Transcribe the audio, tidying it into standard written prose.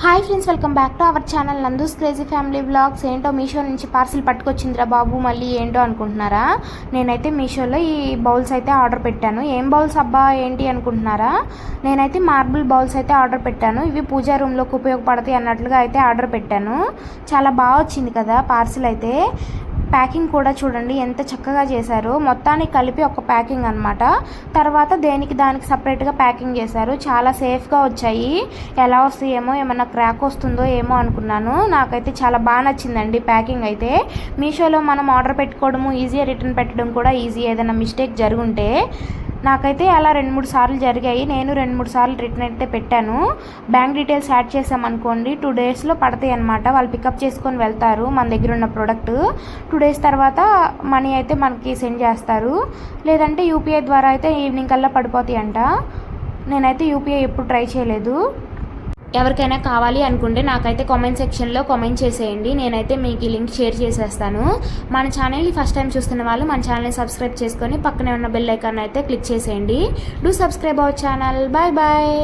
Hi friends, welcome back to our channel Nandu's crazy family vlogs. ఏంటో మీషో నుంచి parcel పట్టుకొచ్చిందిరా బాబు మళ్ళీ ఏంటో అనుకుంటున్నారా? నేనైతే మీషోలో ఈ బౌల్స్ అయితే ఆర్డర్ పెట్టాను. ఏం బౌల్స్ అబ్బా ఏంటి అనుకుంటున్నారా? నేనైతే మార్బుల్ బౌల్స్ అయితే ఆర్డర్ పెట్టాను. ఇవి పూజా రూమ్లోకి ఉపయోగపడతాయి అన్నట్లుగా అయితే ఆర్డర్ పెట్టాను. చాలా బాగా వచ్చింది కదా పార్సిల్ అయితే. ప్యాకింగ్ కూడా చూడండి ఎంత చక్కగా చేశారు. మొత్తానికి కలిపి ఒక ప్యాకింగ్ అనమాట. తర్వాత దేనికి దానికి సపరేట్గా ప్యాకింగ్ చేశారు. చాలా సేఫ్గా వచ్చాయి. ఎలా వస్తాయేమో, ఏమన్నా క్రాక్ వస్తుందో ఏమో అనుకున్నాను. నాకైతే చాలా బాగా నచ్చిందండి ప్యాకింగ్ అయితే. మీషోలో మనం ఆర్డర్ పెట్టుకోవడము ఈజీ, రిటర్న్ పెట్టడం కూడా ఈజీ. ఏదైనా మిస్టేక్ జరుగుంటే నాకైతే అలా 2-3 సార్లు జరిగాయి. నేను 2-3 సార్లు రిటర్న్ అయితే పెట్టాను. బ్యాంక్ డీటెయిల్స్ యాడ్ చేసామనుకోండి 2 డేస్లో పడతాయి అనమాట. వాళ్ళు పికప్ చేసుకొని వెళ్తారు మన దగ్గర ఉన్న ప్రోడక్ట్. 2 డేస్ తర్వాత మనీ అయితే మనకి సెండ్ చేస్తారు. లేదంటే యూపీఐ ద్వారా అయితే ఈవినింగ్ కల్లా పడిపోతాయి అంట. నేనైతే యూపీఐ ఎప్పుడు ట్రై చేయలేదు. ఎవరికైనా కావాలి అనుకుంటే నాకైతే కామెంట్ సెక్షన్లో కామెంట్ చేసేయండి. నేనైతే మీకు ఈ లింక్ షేర్ చేసేస్తాను. మన ఛానల్ని ఫస్ట్ టైం చూస్తున్న వాళ్ళు మన ఛానల్ని సబ్స్క్రైబ్ చేసుకొని పక్కనే ఉన్న బెల్ ఐకాన్ అయితే క్లిక్ చేసేయండి. Do subscribe our channel. Bye bye.